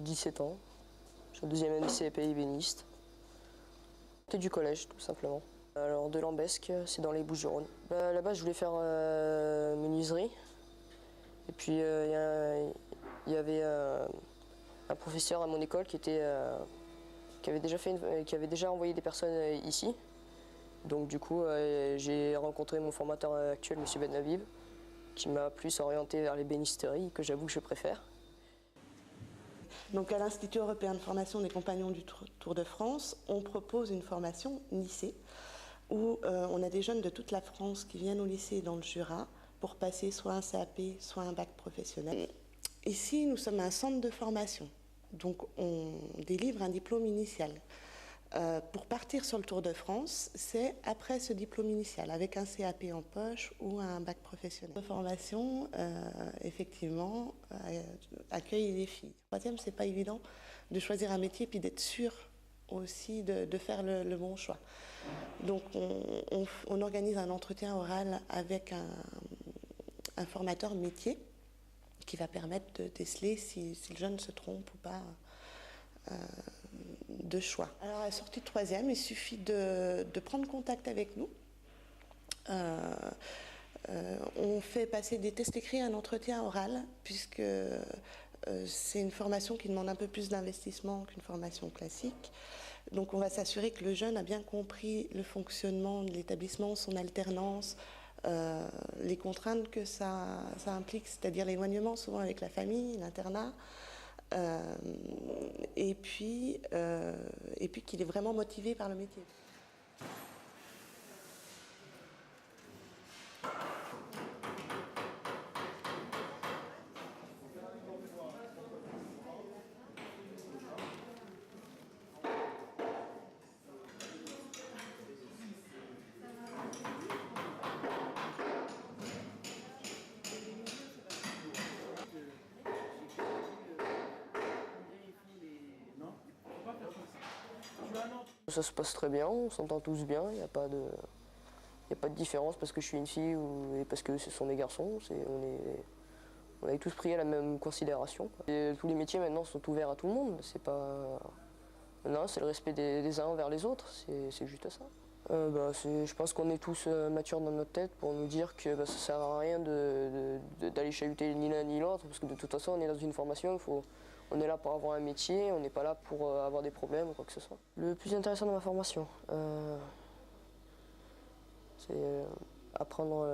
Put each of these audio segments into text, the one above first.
17 ans. Je suis en deuxième année CAP ébéniste. C'est du collège, tout simplement. Alors, de Lambesc, c'est dans les Bouches-du-Rhône. Là-bas, je voulais faire menuiserie. Et puis, il y avait un professeur à mon école qui avait déjà envoyé des personnes ici. Donc, du coup, j'ai rencontré mon formateur actuel, M. Ben Habib, qui m'a plus orienté vers l'ébénisterie, que j'avoue que je préfère. Donc à l'Institut européen de formation des compagnons du Tour de France, on propose une formation lycée où on a des jeunes de toute la France qui viennent au lycée dans le Jura pour passer soit un CAP, soit un bac professionnel. Ici, nous sommes un centre de formation, donc on délivre un diplôme initial. Pour partir sur le Tour de France, c'est après ce diplôme initial, avec un CAP en poche ou un bac professionnel. La formation, effectivement, accueille les filles. Troisième, c'est pas évident de choisir un métier puis d'être sûr aussi de faire le bon choix. Donc on organise un entretien oral avec un formateur métier qui va permettre de déceler si le jeune se trompe ou pas de choix. Alors à la sortie de troisième, il suffit de prendre contact avec nous. On fait passer des tests écrits, un entretien oral, puisque c'est une formation qui demande un peu plus d'investissement qu'une formation classique. Donc on va s'assurer que le jeune a bien compris le fonctionnement de l'établissement, son alternance, les contraintes que ça implique, c'est-à-dire l'éloignement souvent avec la famille, l'internat. Et puis qu'il est vraiment motivé par le métier. Ça se passe très bien, on s'entend tous bien, il n'y a pas de différence parce que je suis une fille ou parce que ce sont des garçons. On est tous pris à la même considération. Et tous les métiers maintenant sont ouverts à tout le monde. C'est pas... Non, c'est le respect des uns envers les autres, c'est juste ça. Je pense qu'on est tous matures dans notre tête pour nous dire que ça ne sert à rien d'aller chahuter ni l'un ni l'autre, parce que de toute façon on est dans une formation, on est là pour avoir un métier, on n'est pas là pour avoir des problèmes ou quoi que ce soit. Le plus intéressant de ma formation, c'est apprendre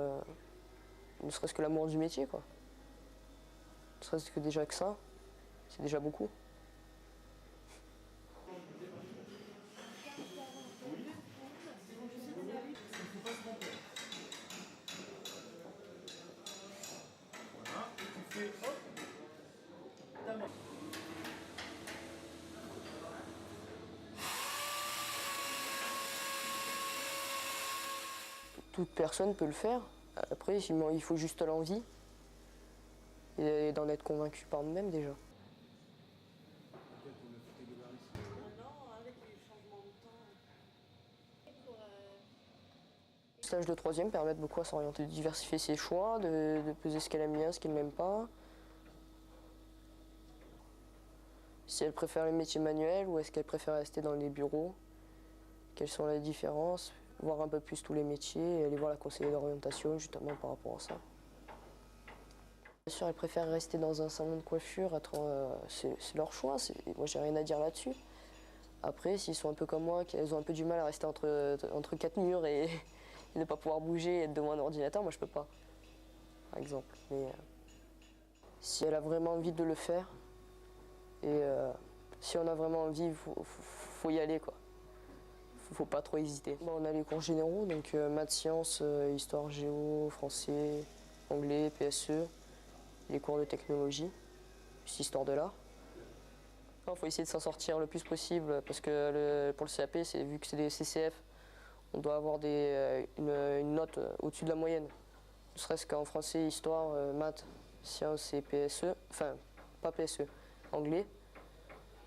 ne serait-ce que l'amour du métier, quoi. Ne serait-ce que déjà que ça, c'est déjà beaucoup. Voilà, et tu fais hop, ta main. Toute personne peut le faire. Après, il faut juste l'envie et d'en être convaincu par nous-mêmes déjà. Le stage de troisième permet beaucoup à s'orienter, de diversifier ses choix, de peser ce qu'elle aime bien, ce qu'elle n'aime pas. Si elle préfère les métiers manuels ou est-ce qu'elle préfère rester dans les bureaux, quelles sont les différences, voir un peu plus tous les métiers et aller voir la conseillère d'orientation justement par rapport à ça. Bien sûr, elles préfèrent rester dans un salon de coiffure, c'est leur choix, moi j'ai rien à dire là-dessus. Après, s'ils sont un peu comme moi, qu'elles ont un peu du mal à rester entre quatre murs et ne pas pouvoir bouger et être devant un ordinateur, moi je peux pas, par exemple. Mais si elle a vraiment envie de le faire, et si on a vraiment envie, faut y aller, quoi. Faut pas trop hésiter. On a les cours généraux, donc maths, sciences, histoire, géo, français, anglais, PSE, les cours de technologie, puis histoire de l'art. Il faut essayer de s'en sortir le plus possible parce que pour le CAP, vu que c'est des CCF, on doit avoir une note au-dessus de la moyenne. Ne serait-ce qu'en français, histoire, maths, sciences et PSE, enfin pas PSE, anglais,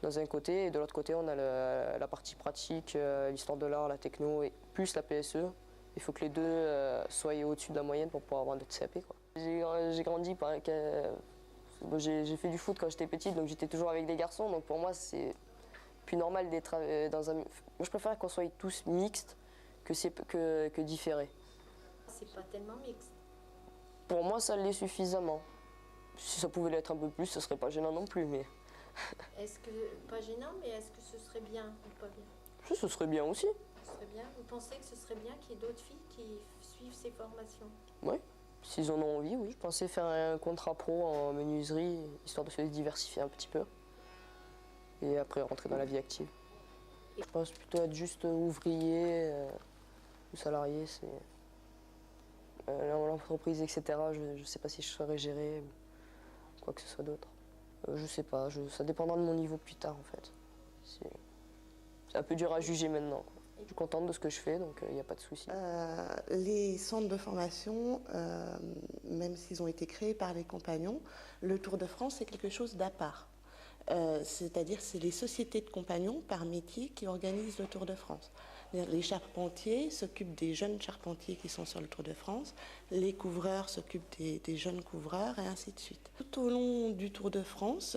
dans un côté, et de l'autre côté on a la partie pratique, l'histoire de l'art, la techno, et plus la PSE. Il faut que les deux soient au-dessus de la moyenne pour pouvoir avoir notre CAP, quoi. J'ai grandi Bon, j'ai fait du foot quand j'étais petite, donc j'étais toujours avec des garçons. Donc pour moi, c'est plus normal d'être dans un... Moi, je préfère qu'on soit tous mixtes que différés. C'est pas tellement mixte. Pour moi, ça l'est suffisamment. Si ça pouvait l'être un peu plus, ce serait pas gênant non plus, mais... Est-ce que, pas gênant, mais est-ce que ce serait bien ou pas bien? Si, ce serait bien aussi. Ce serait bien. Vous pensez que ce serait bien qu'il y ait d'autres filles qui suivent ces formations? Oui, s'ils en ont envie, oui. Je pensais faire un contrat pro en menuiserie, histoire de se diversifier un petit peu. Et après rentrer dans la vie active. Je pense plutôt être juste ouvrier ou salarié. L'entreprise, etc., je ne sais pas si je saurais gérer ou quoi que ce soit d'autre. Je sais pas, ça dépendra de mon niveau plus tard en fait. C'est un peu dur à juger maintenant, quoi. Je suis contente de ce que je fais, donc il n'y a pas de souci. Les centres de formation, même s'ils ont été créés par les compagnons, le Tour de France, c'est quelque chose d'à part. C'est-à-dire c'est les sociétés de compagnons par métier qui organisent le Tour de France. Les charpentiers s'occupent des jeunes charpentiers qui sont sur le Tour de France, les couvreurs s'occupent des jeunes couvreurs et ainsi de suite. Tout au long du Tour de France,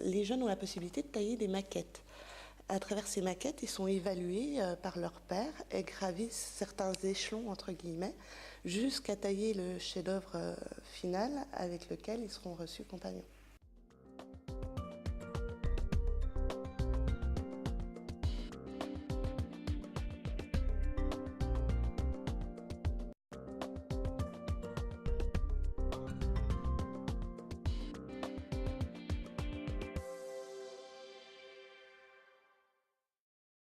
les jeunes ont la possibilité de tailler des maquettes. À travers ces maquettes, ils sont évalués par leurs pairs et gravissent certains échelons, entre guillemets, jusqu'à tailler le chef-d'œuvre final avec lequel ils seront reçus compagnons.